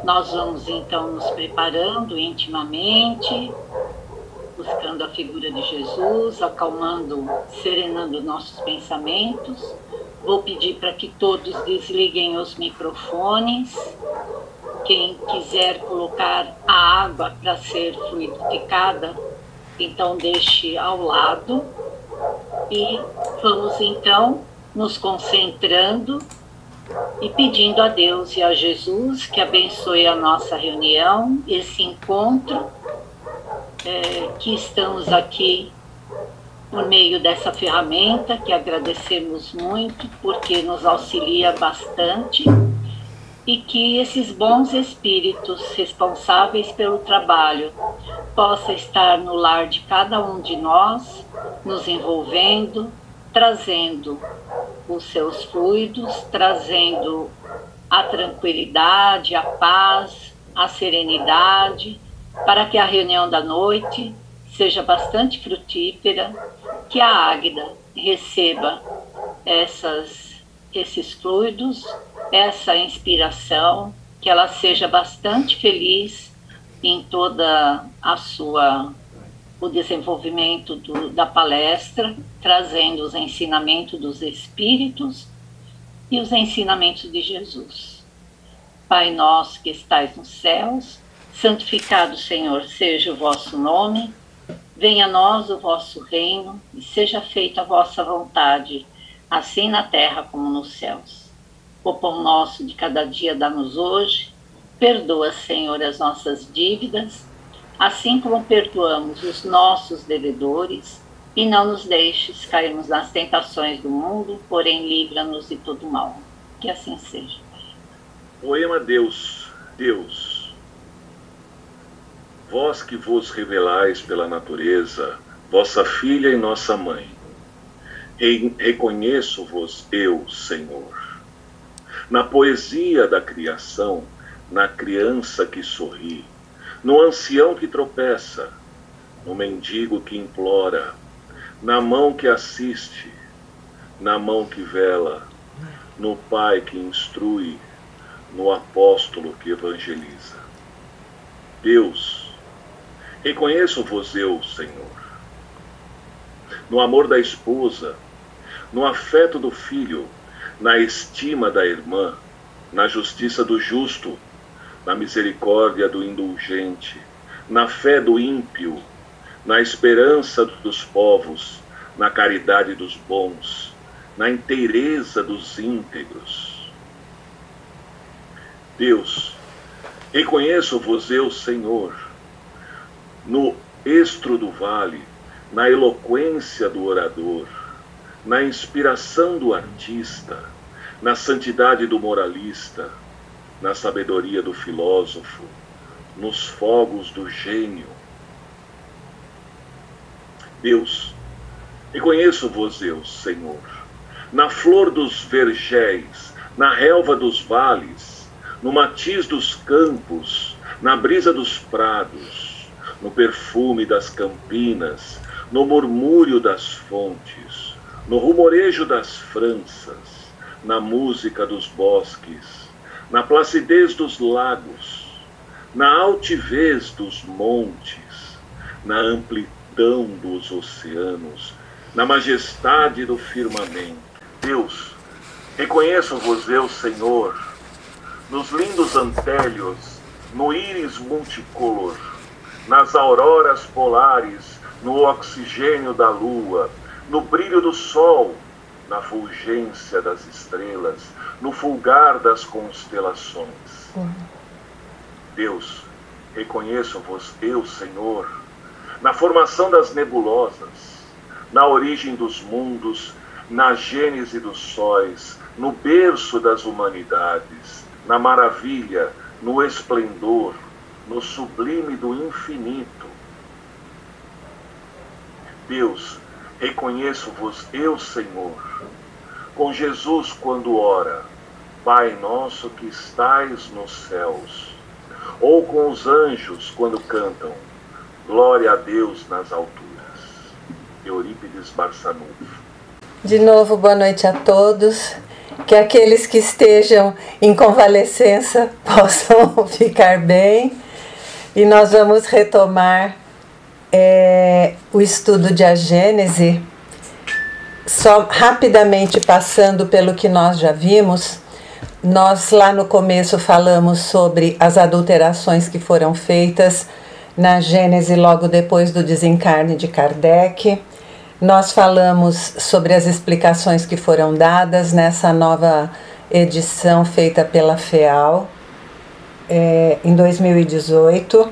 Nós vamos então nos preparando intimamente, buscando a figura de Jesus, acalmando, serenando nossos pensamentos. Vou pedir para que todos desliguem os microfones. Quem quiser colocar a água para ser fluidificada, então deixe ao lado. E vamos então nos concentrando e pedindo a Deus e a Jesus que abençoe a nossa reunião, esse encontro, que estamos aqui por meio dessa ferramenta, que agradecemos muito, porque nos auxilia bastante, e que esses bons espíritos responsáveis pelo trabalho possam estar no lar de cada um de nós, nos envolvendo, trazendo os seus fluidos, trazendo a tranquilidade, a paz, a serenidade, para que a reunião da noite seja bastante frutífera, que a Águida receba esses fluidos, essa inspiração, que ela seja bastante feliz em toda o desenvolvimento da palestra, trazendo os ensinamentos dos Espíritos e os ensinamentos de Jesus. Pai nosso que estais nos céus, santificado, Senhor, seja o vosso nome, venha a nós o vosso reino e seja feita a vossa vontade, assim na terra como nos céus. O pão nosso de cada dia dá-nos hoje, perdoa, Senhor, as nossas dívidas, assim como perdoamos os nossos devedores, e não nos deixes cairmos nas tentações do mundo, porém livra-nos de todo mal. Que assim seja. Poema Deus, vós que vos revelais pela natureza, vossa filha e nossa mãe, reconheço-vos eu, Senhor. Na poesia da criação, na criança que sorri, no ancião que tropeça, no mendigo que implora, na mão que assiste, na mão que vela, no pai que instrui, no apóstolo que evangeliza. Deus, reconheço-vos eu, Senhor. No amor da esposa, no afeto do filho, na estima da irmã, na justiça do justo, na misericórdia do indulgente, na fé do ímpio, na esperança dos povos, na caridade dos bons, na inteireza dos íntegros. Deus, reconheço-vos eu, Senhor, no estro do vale, na eloquência do orador, na inspiração do artista, na santidade do moralista, na sabedoria do filósofo, nos fogos do gênio. Deus, reconheço-vos eu, Senhor, na flor dos vergéis, na relva dos vales, no matiz dos campos, na brisa dos prados, no perfume das campinas, no murmúrio das fontes, no rumorejo das franças, na música dos bosques, na placidez dos lagos, na altivez dos montes, na amplidão dos oceanos, na majestade do firmamento. Deus, reconheço-vos eu, Senhor, nos lindos antélios, no íris multicolor, nas auroras polares, no oxigênio da lua, no brilho do sol, na fulgência das estrelas, no fulgar das constelações. Deus, reconheço-vos eu, Senhor, na formação das nebulosas, na origem dos mundos, na gênese dos sóis, no berço das humanidades, na maravilha, no esplendor, no sublime do infinito. Deus, reconheço-vos eu, Senhor, com Jesus quando ora, Pai nosso que estais nos céus, ou com os anjos quando cantam, glória a Deus nas alturas. Eurípides Barçanufo. De novo, boa noite a todos. que aqueles que estejam em convalescença possam ficar bem. E nós vamos retomar o estudo de A Gênese, só rapidamente passando pelo que nós já vimos. Nós lá no começo falamos sobre as adulterações que foram feitas na Gênese logo depois do desencarne de Kardec. Nós falamos sobre as explicações que foram dadas nessa nova edição feita pela FEAL em 2018.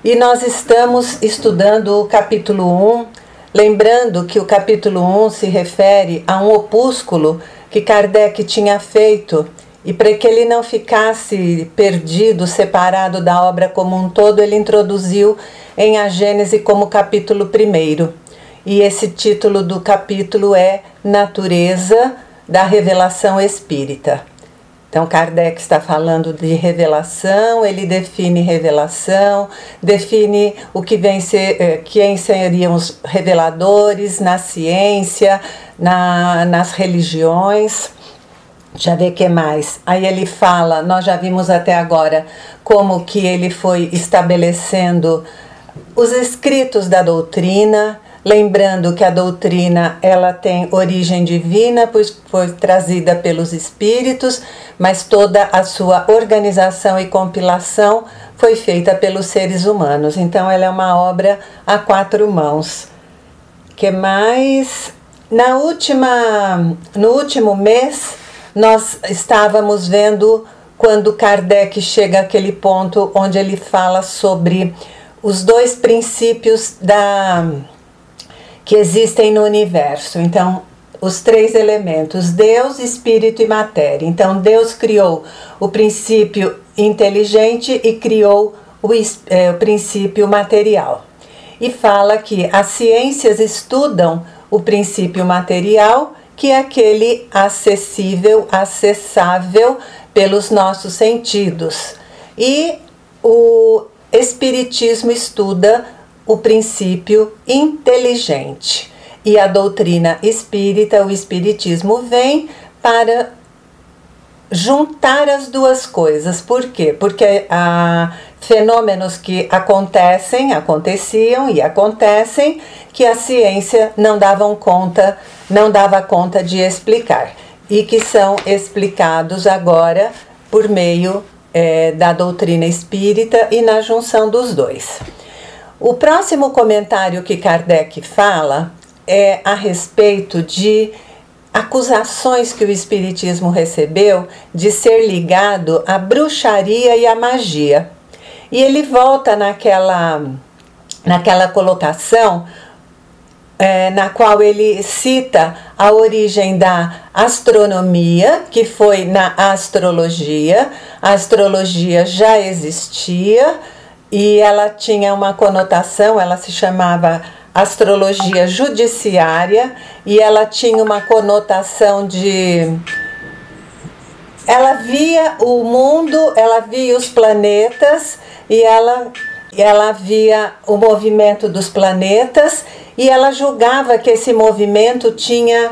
E nós estamos estudando o capítulo 1, lembrando que o capítulo 1 se refere a um opúsculo que Kardec tinha feito, e para que ele não ficasse perdido, separado da obra como um todo, ele introduziu em A Gênese como capítulo 1. E esse título do capítulo é Natureza da Revelação Espírita. Então Kardec está falando de revelação, ele define revelação, define o que vem ser, quem seriam os reveladores na ciência, nas religiões. Já vê que mais. Aí ele fala, nós já vimos até agora como que ele foi estabelecendo os escritos da doutrina, lembrando que a doutrina ela tem origem divina, pois foi trazida pelos espíritos, mas toda a sua organização e compilação foi feita pelos seres humanos. Então ela é uma obra a 4 mãos. Que mais? No último mês, nós estávamos vendo quando Kardec chega àquele ponto onde ele fala sobre os 2 princípios que existem no universo. Então, os 3 elementos, Deus, Espírito e Matéria. Então, Deus criou o princípio inteligente e criou o princípio material. E fala que as ciências estudam o princípio material, que é aquele acessível, acessável pelos nossos sentidos. E o Espiritismo estuda o princípio inteligente. E a doutrina espírita, o Espiritismo, vem para juntar as 2 coisas. Por quê? Porque há fenômenos que aconteciam e acontecem, que a ciência não dava conta de explicar, e que são explicados agora por meio da doutrina espírita e na junção dos 2. O próximo comentário que Kardec fala é a respeito de acusações que o Espiritismo recebeu de ser ligado à bruxaria e à magia. E ele volta naquela colocação na qual ele cita a origem da astronomia, que foi na astrologia. A astrologia já existia e ela tinha uma conotação, ela se chamava astrologia judiciária, e ela tinha uma conotação de... Ela via o mundo, ela via os planetas, e ela via o movimento dos planetas, e ela julgava que esse movimento tinha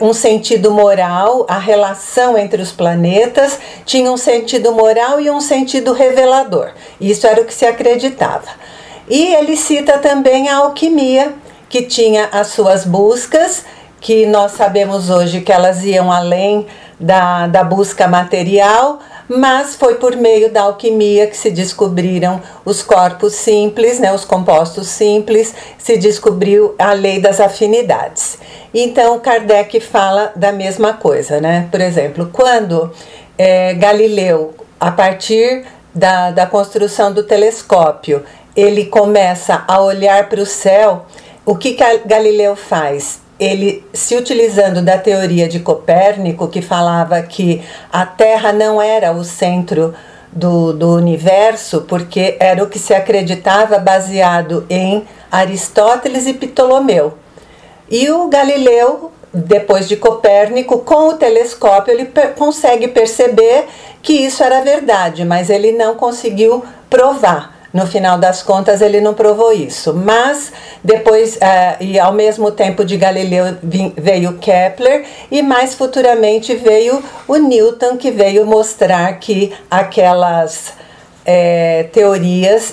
um sentido moral, a relação entre os planetas tinha um sentido moral e um sentido revelador. Isso era o que se acreditava. E ele cita também a alquimia, que tinha as suas buscas, que nós sabemos hoje que elas iam além da busca material, mas foi por meio da alquimia que se descobriram os corpos simples, né, os compostos simples, se descobriu a lei das afinidades. Então Kardec fala da mesma coisa, né? Por exemplo, quando Galileu, a partir da construção do telescópio, ele começa a olhar para o céu, o que Galileu faz? Ele, se utilizando da teoria de Copérnico, que falava que a Terra não era o centro do universo, porque era o que se acreditava baseado em Aristóteles e Ptolomeu. E o Galileu, depois de Copérnico, com o telescópio, ele consegue perceber que isso era verdade, mas ele não conseguiu provar. no final das contas ele não provou isso. Mas depois, e ao mesmo tempo de Galileu veio Kepler, e mais futuramente veio o Newton, que veio mostrar que aquelas teorias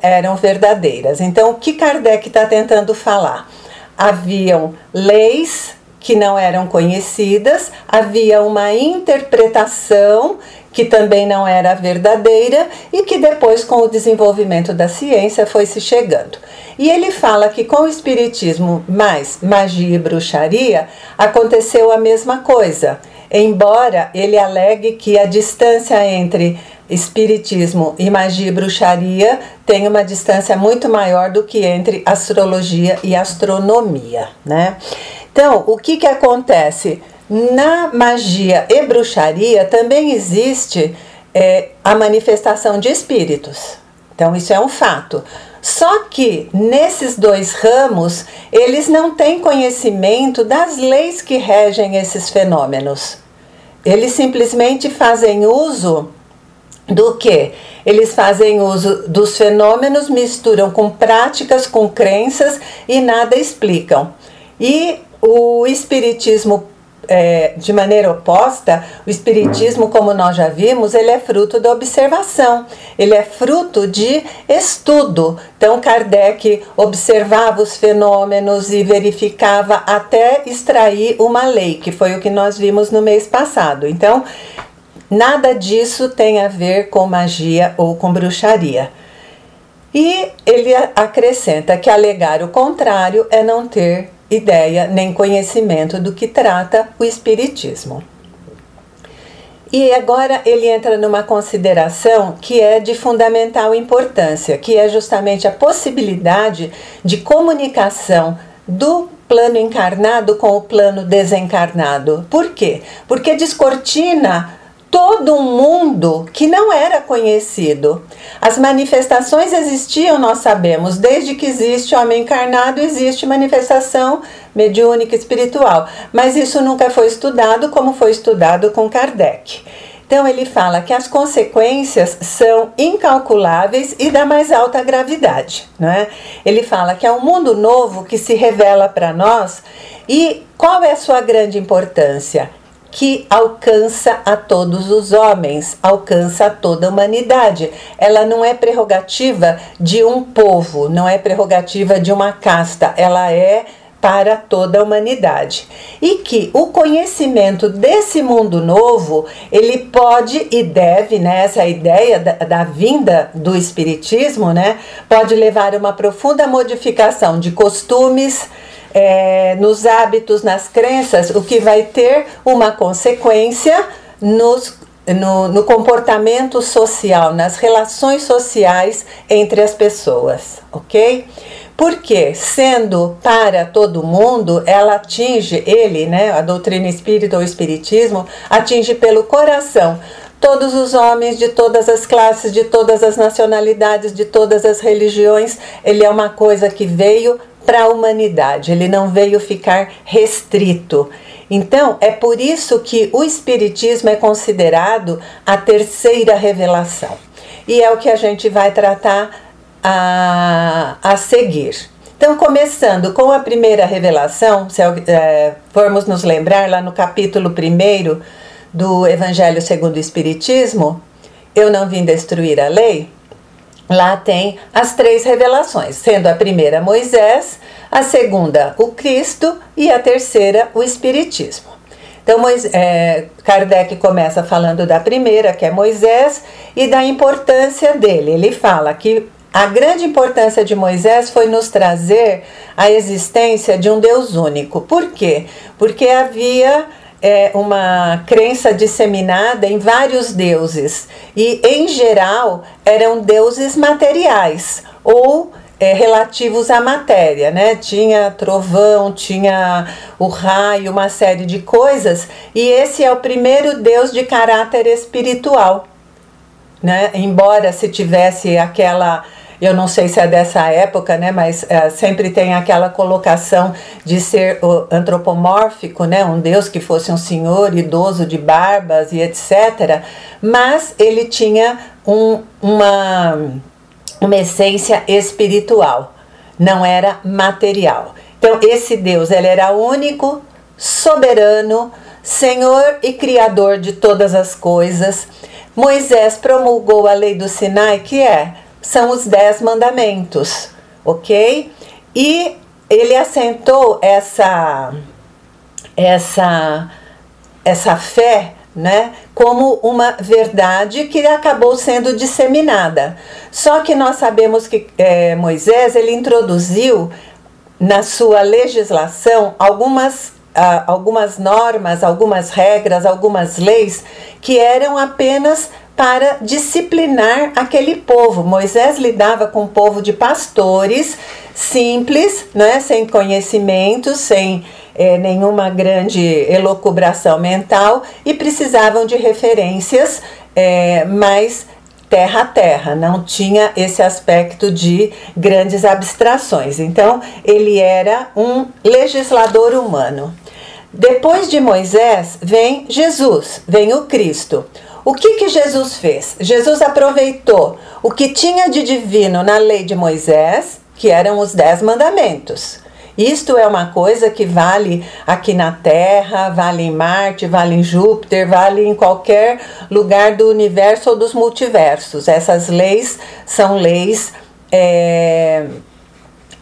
eram verdadeiras. Então, o que Kardec está tentando falar? Haviam leis que não eram conhecidas, havia uma interpretação que também não era verdadeira e que depois, com o desenvolvimento da ciência, foi se chegando. E ele fala que com o espiritismo mais magia e bruxaria, aconteceu a mesma coisa, embora ele alegue que a distância entre espiritismo e magia e bruxaria tem uma distância muito maior do que entre astrologia e astronomia, né? Então, o que acontece? Na magia e bruxaria também existe a manifestação de espíritos. Então, isso é um fato. Só que nesses dois ramos, eles não têm conhecimento das leis que regem esses fenômenos. Eles simplesmente fazem uso do quê? Eles fazem uso dos fenômenos, misturam com práticas, com crenças e nada explicam. E o espiritismo, de maneira oposta, o espiritismo, como nós já vimos, ele é fruto da observação, ele é fruto de estudo. Então Kardec observava os fenômenos e verificava até extrair uma lei, que foi o que nós vimos no mês passado. Então, nada disso tem a ver com magia ou com bruxaria. E ele acrescenta que alegar o contrário é não ter ideia nem conhecimento do que trata o espiritismo. E agora ele entra numa consideração que é de fundamental importância, que é justamente a possibilidade de comunicação do plano encarnado com o plano desencarnado. Por quê? Porque descortina todo um mundo que não era conhecido. As manifestações existiam, nós sabemos, desde que existe homem encarnado, existe manifestação mediúnica espiritual, mas isso nunca foi estudado como foi estudado com Kardec. Então ele fala que as consequências são incalculáveis e da mais alta gravidade, né? Ele fala que é um mundo novo que se revela para nós. E qual é a sua grande importância? Que alcança a todos os homens, alcança a toda a humanidade. Ela não é prerrogativa de um povo, não é prerrogativa de uma casta, ela é para toda a humanidade. E que o conhecimento desse mundo novo, ele pode e deve, né, essa ideia da vinda do espiritismo, né, pode levar a uma profunda modificação de costumes, nos hábitos, nas crenças, o que vai ter uma consequência no comportamento social, nas relações sociais entre as pessoas, ok? Porque, sendo para todo mundo, ela atinge, a doutrina espírita ou espiritismo, atinge pelo coração todos os homens de todas as classes, de todas as nacionalidades, de todas as religiões. Ele é uma coisa que veio para a humanidade, ele não veio ficar restrito. Então, é por isso que o espiritismo é considerado a terceira revelação. E é o que a gente vai tratar a seguir. Então, começando com a primeira revelação, se formos nos lembrar lá no capítulo 1 do Evangelho segundo o Espiritismo, eu não vim destruir a lei. Lá tem as três revelações, sendo a primeira Moisés, a segunda o Cristo e a terceira o Espiritismo. Então Kardec começa falando da primeira, que é Moisés, e da importância dele. Ele fala que a grande importância de Moisés foi nos trazer a existência de um Deus único. Por quê? Porque havia uma crença disseminada em vários deuses e, em geral, eram deuses materiais ou relativos à matéria, né? Tinha trovão, tinha o raio, uma série de coisas, e esse é o primeiro Deus de caráter espiritual, né? Embora se tivesse aquela... Eu não sei se é dessa época, né, mas sempre tem aquela colocação de ser antropomórfico, né, um Deus que fosse um senhor idoso de barbas e etc. Mas ele tinha uma essência espiritual, não era material. Então esse Deus, ele era único, soberano, Senhor e Criador de todas as coisas. Moisés promulgou a lei do Sinai, que são os 10 mandamentos, ok? E ele assentou essa fé, né, como uma verdade que acabou sendo disseminada. Só que nós sabemos que Moisés, ele introduziu na sua legislação algumas normas, algumas regras, algumas leis que eram apenas para disciplinar aquele povo. Moisés lidava com um povo de pastores simples, né, sem conhecimento, sem nenhuma grande elucubração mental, e precisavam de referências mais terra a terra, não tinha esse aspecto de grandes abstrações. Então ele era um legislador humano. Depois de Moisés vem Jesus, vem o Cristo. O que Jesus fez? Jesus aproveitou o que tinha de divino na lei de Moisés, que eram os 10 mandamentos. Isto é uma coisa que vale aqui na Terra, vale em Marte, vale em Júpiter, vale em qualquer lugar do universo ou dos multiversos. Essas leis são leis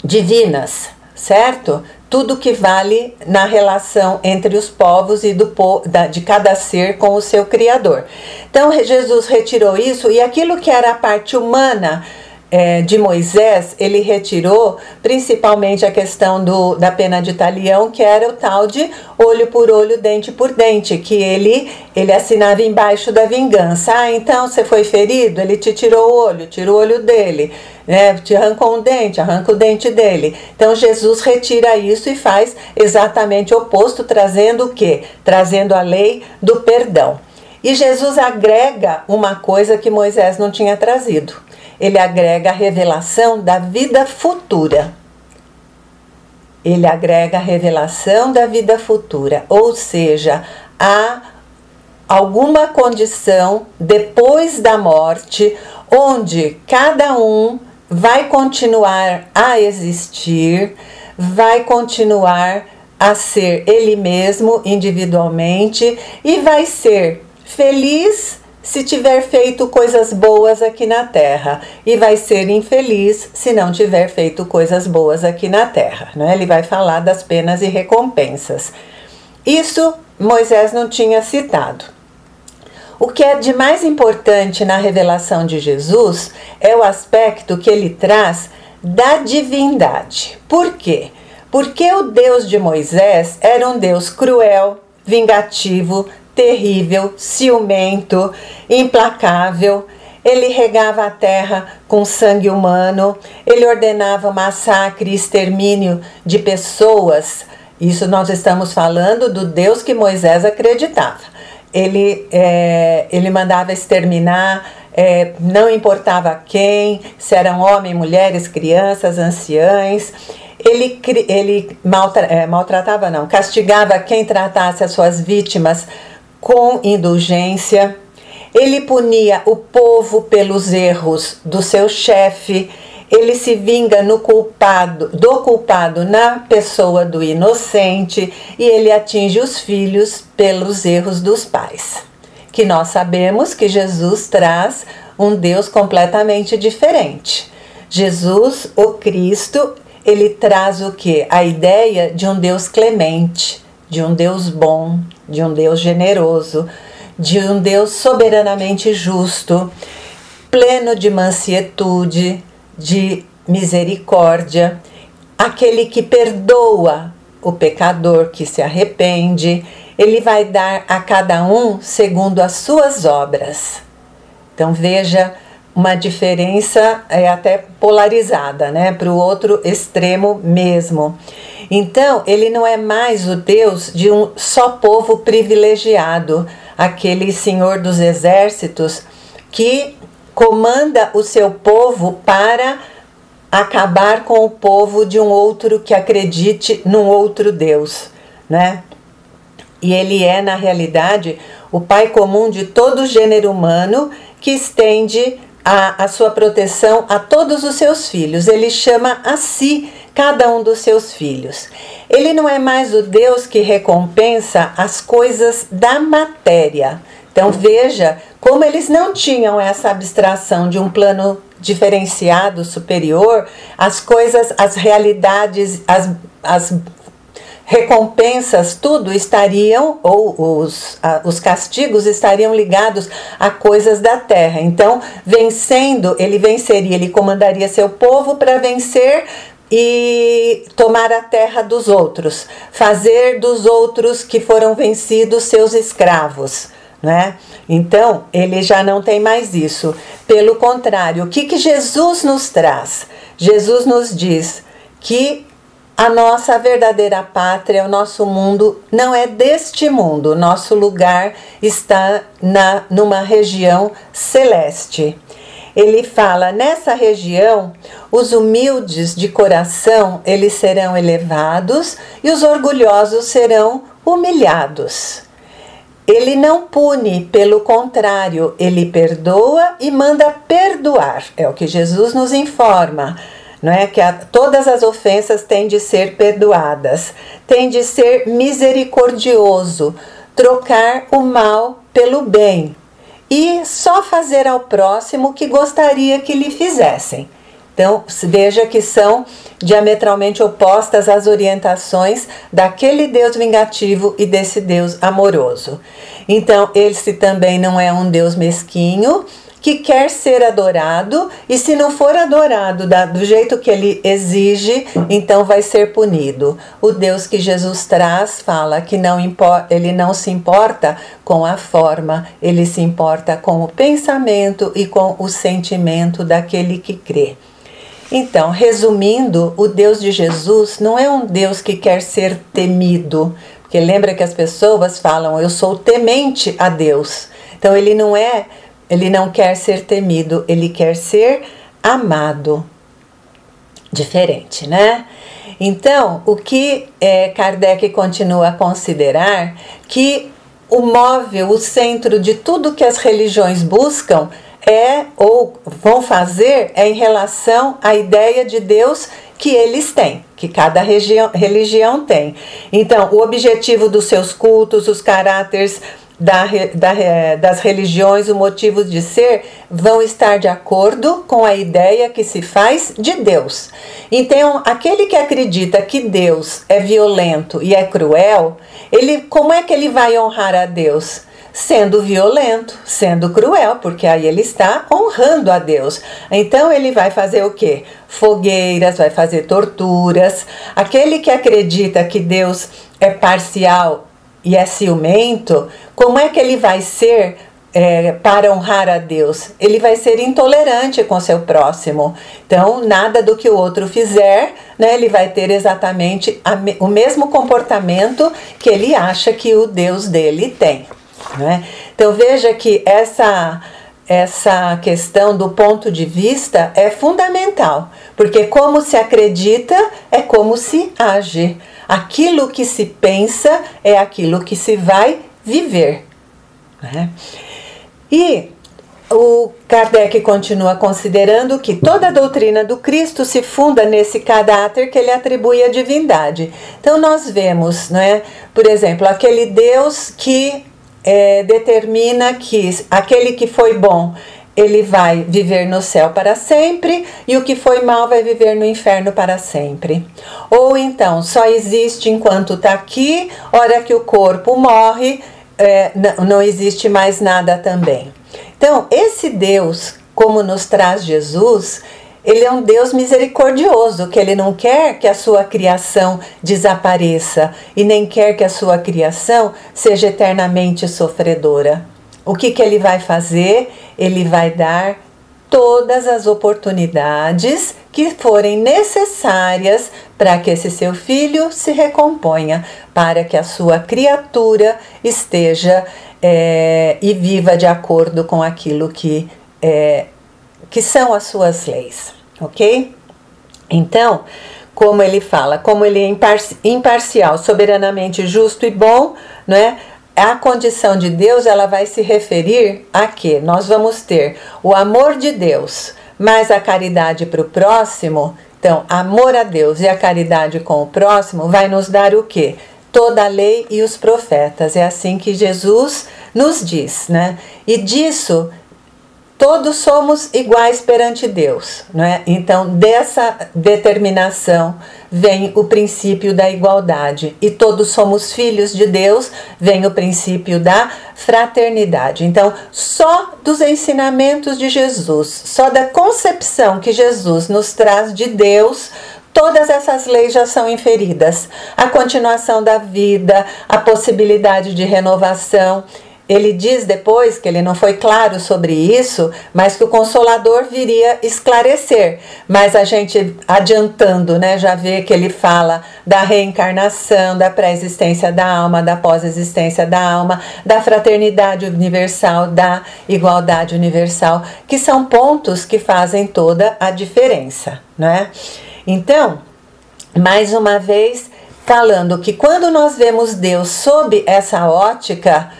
divinas, certo? Tudo que vale na relação entre os povos e de cada ser com o seu Criador. Então Jesus retirou isso, e aquilo que era a parte humana de Moisés, ele retirou principalmente a questão da pena de talião, que era o tal de olho por olho, dente por dente, que ele assinava embaixo da vingança. Então você foi ferido, ele te tirou o olho dele, né? Te arrancou um dente, arranca o dente dele. Então Jesus retira isso e faz exatamente o oposto, trazendo o quê? Trazendo a lei do perdão. E Jesus agrega uma coisa que Moisés não tinha trazido. Ele agrega a revelação da vida futura. Ele agrega a revelação da vida futura, ou seja, há alguma condição depois da morte, onde cada um vai continuar a existir, vai continuar a ser ele mesmo individualmente e vai ser feliz se tiver feito coisas boas aqui na Terra, e vai ser infeliz se não tiver feito coisas boas aqui na Terra, né? Ele vai falar das penas e recompensas. Isso Moisés não tinha citado. O que é de mais importante na revelação de Jesus é o aspecto que ele traz da divindade. Por quê? Porque o Deus de Moisés era um Deus cruel, vingativo, terrível, ciumento, implacável. Ele regava a terra com sangue humano, ele ordenava massacre e extermínio de pessoas. Isso nós estamos falando do Deus que Moisés acreditava. Ele mandava exterminar, não importava quem, se eram homens, mulheres, crianças, anciães. Ele maltratava, não, castigava quem tratasse as suas vítimas com indulgência. Ele punia o povo pelos erros do seu chefe. Ele se vinga do culpado na pessoa do inocente, e ele atinge os filhos pelos erros dos pais. Que nós sabemos que Jesus traz um Deus completamente diferente. Jesus, o Cristo, ele traz o quê? A ideia de um Deus clemente, de um Deus bom, de um Deus generoso, de um Deus soberanamente justo, pleno de mansietude, de misericórdia, aquele que perdoa o pecador que se arrepende. Ele vai dar a cada um segundo as suas obras. Então veja, uma diferença até polarizada, né, para o outro extremo mesmo. Então, ele não é mais o Deus de um só povo privilegiado, aquele Senhor dos exércitos que comanda o seu povo para acabar com o povo de um outro que acredite num outro Deus, né? E ele na realidade, o Pai comum de todo o gênero humano, que estende a sua proteção a todos os seus filhos. Ele chama a si cada um dos seus filhos. Ele não é mais o Deus que recompensa as coisas da matéria. Então veja como eles não tinham essa abstração de um plano diferenciado, superior, as coisas, as realidades, as recompensas, tudo estariam, ou os castigos estariam ligados a coisas da terra. Então, vencendo, ele venceria, ele comandaria seu povo para vencer e tomar a terra dos outros, fazer dos outros que foram vencidos seus escravos, né? Então, ele já não tem mais isso. Pelo contrário, o que Jesus nos traz? Jesus nos diz que a nossa verdadeira pátria, o nosso mundo, não é deste mundo. Nosso lugar está numa região celeste. Ele fala, nessa região, os humildes de coração, eles serão elevados e os orgulhosos serão humilhados. Ele não pune, pelo contrário, ele perdoa e manda perdoar. É o que Jesus nos informa. Não é que todas as ofensas têm de ser perdoadas, tem de ser misericordioso, trocar o mal pelo bem e só fazer ao próximo o que gostaria que lhe fizessem. Então, veja que são diametralmente opostas as orientações daquele Deus vingativo e desse Deus amoroso. Então, esse também não é um Deus mesquinho, que quer ser adorado, e se não for adorado do jeito que ele exige, então vai ser punido. O Deus que Jesus traz fala que ele não se importa com a forma, ele se importa com o pensamento e com o sentimento daquele que crê. Então, resumindo, o Deus de Jesus não é um Deus que quer ser temido, porque lembra que as pessoas falam, eu sou temente a Deus. Então, ele não quer ser temido, ele quer ser amado. Diferente, né? Então, o que Kardec continua a considerar que o móvel, o centro de tudo que as religiões buscam ou vão fazer em relação à ideia de Deus que eles têm, que cada religião tem. Então, o objetivo dos seus cultos, os caráteres das religiões, o motivo de ser, vão estar de acordo com a ideia que se faz de Deus. Então, aquele que acredita que Deus é violento e é cruel, como é que ele vai honrar a Deus? Sendo violento, sendo cruel, porque aí ele está honrando a Deus. Então ele vai fazer o quê? Fogueiras, vai fazer torturas. Aquele que acredita que Deus é parcial e é ciumento, como é que ele vai ser para honrar a Deus? Ele vai ser intolerante com seu próximo. Então, nada do que o outro fizer, né, ele vai ter exatamente o mesmo comportamento que ele acha que o Deus dele tem. Né? Então, veja que essa questão do ponto de vista é fundamental, porque como se acredita é como se age. Aquilo que se pensa é aquilo que se vai viver. Né? E o Kardec continua considerando que toda a doutrina do Cristo se funda nesse caráter que ele atribui à divindade. Então nós vemos, né, por exemplo, aquele Deus que determina que aquele que foi bom, ele vai viver no céu para sempre, e o que foi mal vai viver no inferno para sempre. Ou então, só existe enquanto está aqui, hora que o corpo morre, não existe mais nada também. Então, esse Deus, como nos traz Jesus, ele é um Deus misericordioso, que ele não quer que a sua criação desapareça e nem quer que a sua criação seja eternamente sofredora. O que ele vai fazer? Ele vai dar todas as oportunidades que forem necessárias para que esse seu filho se recomponha, para que a sua criatura esteja e viva de acordo com aquilo que são as suas leis, ok? Então, como ele fala, como ele é imparcial, soberanamente justo e bom, não é? a condição de Deus, ela vai se referir a quê? Nós vamos ter o amor de Deus, mais a caridade para o próximo. Então, amor a Deus e a caridade com o próximo vai nos dar o quê? Toda a lei e os profetas. É assim que Jesus nos diz, né? E disso, todos somos iguais perante Deus, não é? Então, dessa determinação vem o princípio da igualdade. E todos somos filhos de Deus, vem o princípio da fraternidade. Então, só dos ensinamentos de Jesus, só da concepção que Jesus nos traz de Deus, todas essas leis já são inferidas. A continuação da vida, a possibilidade de renovação. Ele diz depois, que ele não foi claro sobre isso, mas que o Consolador viria esclarecer. Mas a gente, adiantando, né, já vê que ele fala da reencarnação, da pré-existência da alma, da pós-existência da alma, da fraternidade universal, da igualdade universal, que são pontos que fazem toda a diferença, né? Então, mais uma vez, falando que quando nós vemos Deus sob essa ótica,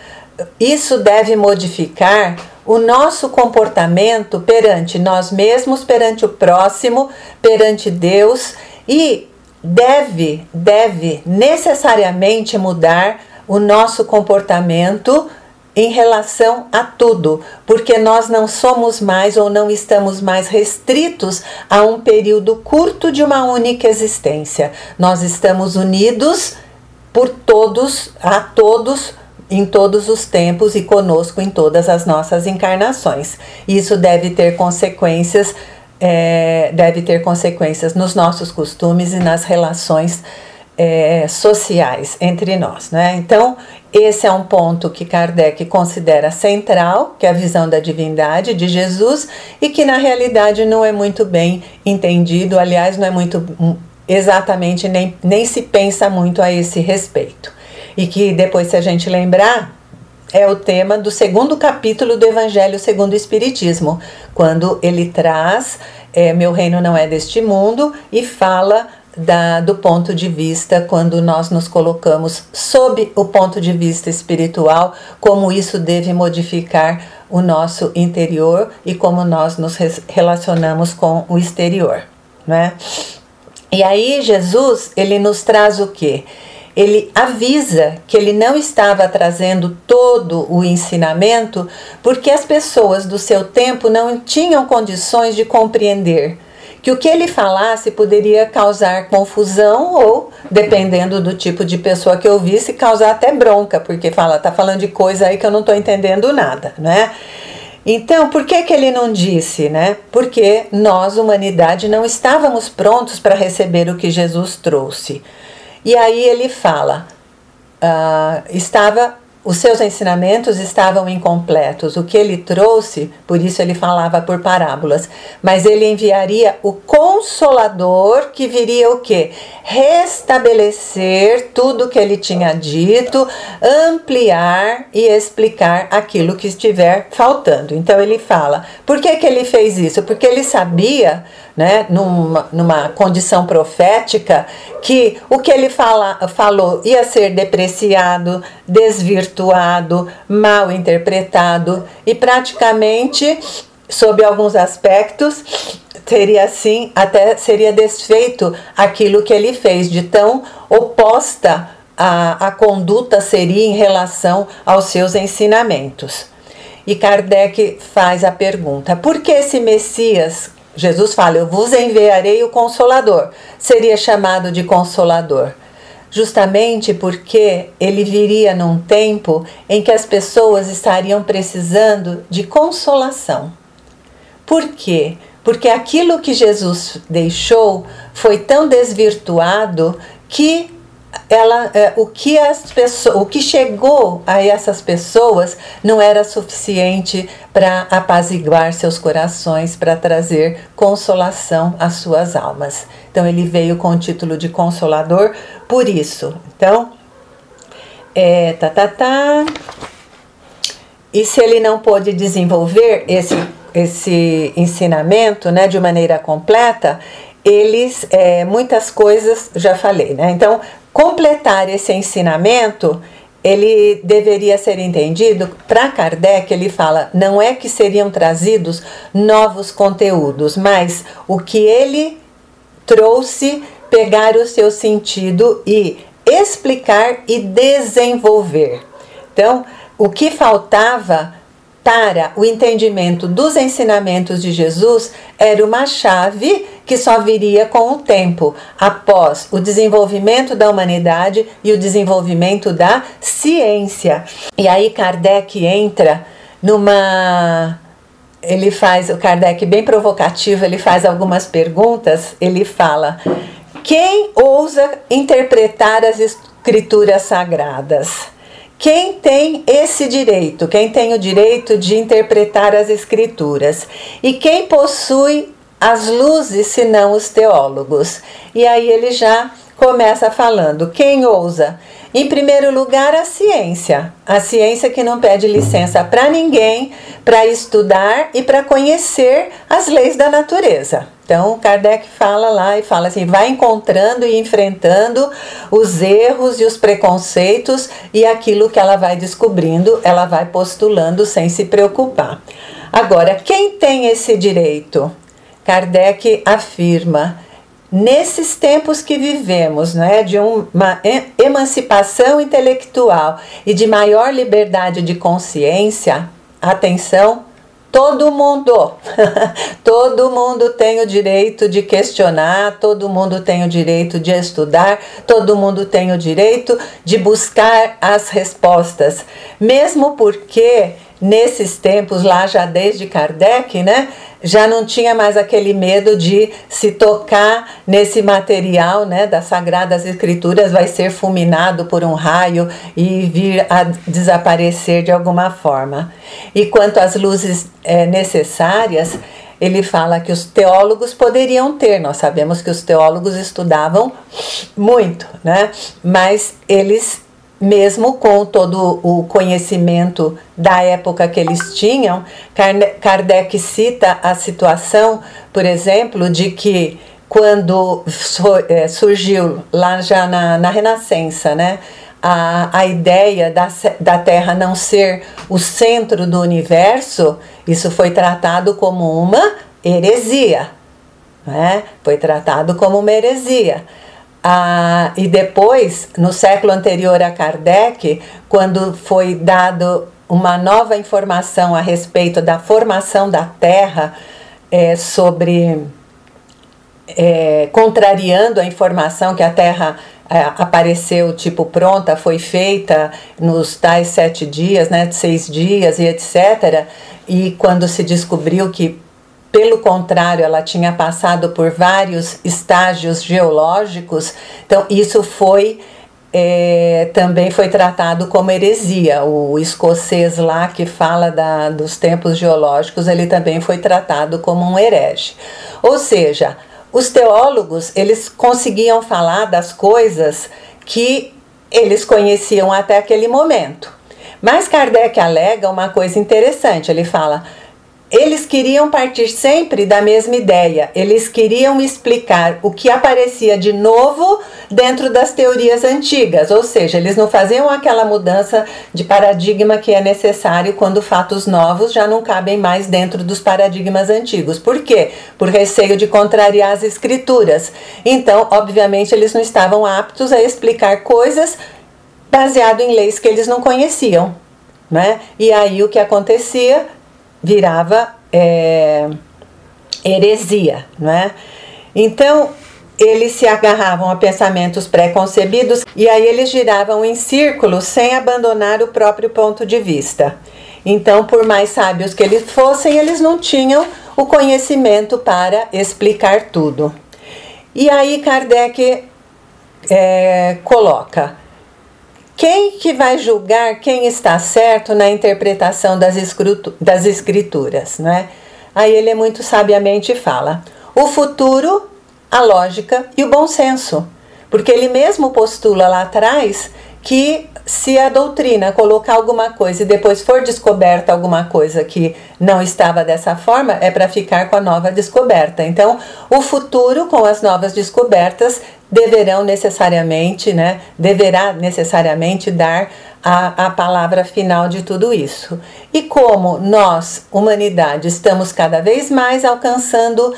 isso deve modificar o nosso comportamento perante nós mesmos, perante o próximo, perante Deus, e deve necessariamente mudar o nosso comportamento em relação a tudo, porque nós não somos mais ou não estamos mais restritos a um período curto de uma única existência. Nós estamos unidos por todos, a todos, em todos os tempos e conosco em todas as nossas encarnações. Isso deve ter consequências, nos nossos costumes e nas relações sociais entre nós, né? Então, esse é um ponto que Kardec considera central, que é a visão da divindade de Jesus, e que na realidade não é muito bem entendido, aliás, não é muito exatamente, nem se pensa muito a esse respeito. E que depois, se a gente lembrar, é o tema do 2º capítulo do Evangelho segundo o Espiritismo, quando ele traz meu reino não é deste mundo, e fala do ponto de vista, quando nós nos colocamos sob o ponto de vista espiritual, como isso deve modificar o nosso interior e como nós nos relacionamos com o exterior, né? E aí Jesus, ele nos traz o quê? Ele avisa que ele não estava trazendo todo o ensinamento porque as pessoas do seu tempo não tinham condições de compreender que o que ele falasse poderia causar confusão ou, dependendo do tipo de pessoa que ouvisse, causar até bronca, porque tá falando de coisa aí que eu não estou entendendo nada, né? Então, por que ele não disse, né? Porque nós, humanidade, não estávamos prontos para receber o que Jesus trouxe. E aí ele fala, os seus ensinamentos estavam incompletos. O que ele trouxe, por isso ele falava por parábolas, mas ele enviaria o Consolador, que viria o quê? Restabelecer tudo que ele tinha dito, ampliar e explicar aquilo que estiver faltando. Então ele fala, por que ele fez isso? Porque ele sabia, né, numa condição profética, que o que ele falou ia ser depreciado, desvirtuado, mal interpretado e praticamente, sob alguns aspectos, seria desfeito aquilo que ele fez, de tão oposta a conduta seria em relação aos seus ensinamentos. E Kardec faz a pergunta, por que esse Messias, Jesus fala, eu vos enviarei o Consolador, seria chamado de Consolador? Justamente porque ele viria num tempo em que as pessoas estariam precisando de consolação. Por quê? Porque aquilo que Jesus deixou foi tão desvirtuado que o que chegou a essas pessoas não era suficiente para apaziguar seus corações, para trazer consolação às suas almas. Então ele veio com o título de Consolador por isso. Então, E se ele não pôde desenvolver esse ensinamento, né, de maneira completa, muitas coisas já falei, né? Então, completar esse ensinamento ele deveria ser entendido, para Kardec ele fala, não é que seriam trazidos novos conteúdos, mas o que ele trouxe, pegar o seu sentido e explicar e desenvolver. Então, o que faltava para o entendimento dos ensinamentos de Jesus era uma chave que só viria com o tempo, após o desenvolvimento da humanidade e o desenvolvimento da ciência. E aí Kardec entra o Kardec bem provocativo, ele faz algumas perguntas, ele fala: quem ousa interpretar as escrituras sagradas? Quem tem esse direito? Quem tem o direito de interpretar as escrituras? E quem possui as luzes, senão os teólogos? E aí ele já começa falando, quem ousa? Em primeiro lugar, a ciência que não pede licença para ninguém, para estudar e para conhecer as leis da natureza. Então, Kardec fala lá e fala assim, vai encontrando e enfrentando os erros e os preconceitos e aquilo que ela vai descobrindo, ela vai postulando sem se preocupar. Agora, quem tem esse direito? Kardec afirma, nesses tempos que vivemos, né, de uma emancipação intelectual e de maior liberdade de consciência, atenção, todo mundo tem o direito de questionar, todo mundo tem o direito de estudar, todo mundo tem o direito de buscar as respostas, mesmo porque nesses tempos lá já desde Kardec, né, já não tinha mais aquele medo de se tocar nesse material, né, das Sagradas Escrituras, vai ser fulminado por um raio e vir a desaparecer de alguma forma. E quanto às luzes necessárias, ele fala que os teólogos poderiam ter, nós sabemos que os teólogos estudavam muito, né, mas eles, mesmo com todo o conhecimento da época que eles tinham, Kardec cita a situação, por exemplo, de que quando surgiu lá já na Renascença, né, a ideia da Terra não ser o centro do universo, isso foi tratado como uma heresia, né? Foi tratado como uma heresia. E depois, no século anterior a Kardec, quando foi dado uma nova informação a respeito da formação da Terra, contrariando a informação que a Terra apareceu tipo pronta, foi feita nos tais 7 dias, né, 6 dias e etc. E quando se descobriu que, pelo contrário, ela tinha passado por vários estágios geológicos, então isso também foi tratado como heresia. O escocês lá que fala dos tempos geológicos, ele também foi tratado como um herege. Ou seja, os teólogos, eles conseguiam falar das coisas que eles conheciam até aquele momento. Mas Kardec alega uma coisa interessante, ele fala: eles queriam partir sempre da mesma ideia, eles queriam explicar o que aparecia de novo dentro das teorias antigas, ou seja, eles não faziam aquela mudança de paradigma que é necessário quando fatos novos já não cabem mais dentro dos paradigmas antigos. Por quê? Por receio de contrariar as escrituras. Então, obviamente, eles não estavam aptos a explicar coisas baseado em leis que eles não conheciam, né? E aí o que acontecia? Virava heresia, né? Então, eles se agarravam a pensamentos pré-concebidos e aí eles giravam em círculos sem abandonar o próprio ponto de vista. Então, por mais sábios que eles fossem, eles não tinham o conhecimento para explicar tudo. E aí Kardec coloca: quem que vai julgar quem está certo na interpretação das escrituras, né? Aí ele muito sabiamente fala: o futuro, a lógica e o bom senso. Porque ele mesmo postula lá atrás que se a doutrina colocar alguma coisa e depois for descoberta alguma coisa que não estava dessa forma, é para ficar com a nova descoberta. Então, o futuro com as novas descobertas deverá necessariamente dar a palavra final de tudo isso. E como nós, humanidade, estamos cada vez mais alcançando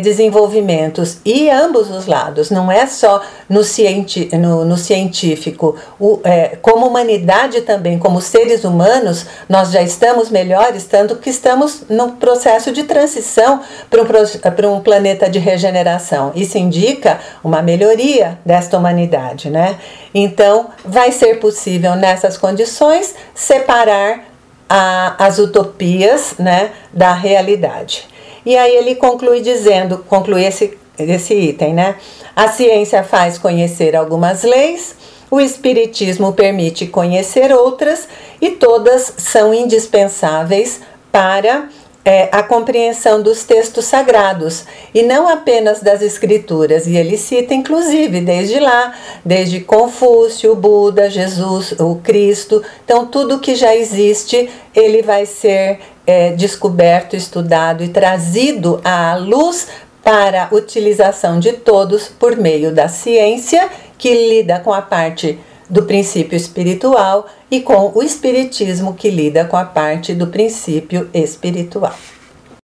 desenvolvimentos, e ambos os lados, não é só no científico, como humanidade também, como seres humanos, nós já estamos melhores, tanto que estamos no processo de transição para um planeta de regeneração. Isso indica uma melhoria desta humanidade, né? Então, vai ser possível, nessas condições, separar as utopias, né, da realidade. E aí ele conclui esse item, né? A ciência faz conhecer algumas leis, o espiritismo permite conhecer outras, e todas são indispensáveis para a compreensão dos textos sagrados, e não apenas das escrituras. E ele cita, inclusive, desde Confúcio, Buda, Jesus, o Cristo. Então, tudo que já existe, ele vai ser descoberto, estudado e trazido à luz para a utilização de todos por meio da ciência, que lida com a parte do princípio espiritual, e com o espiritismo, que lida com a parte do princípio espiritual.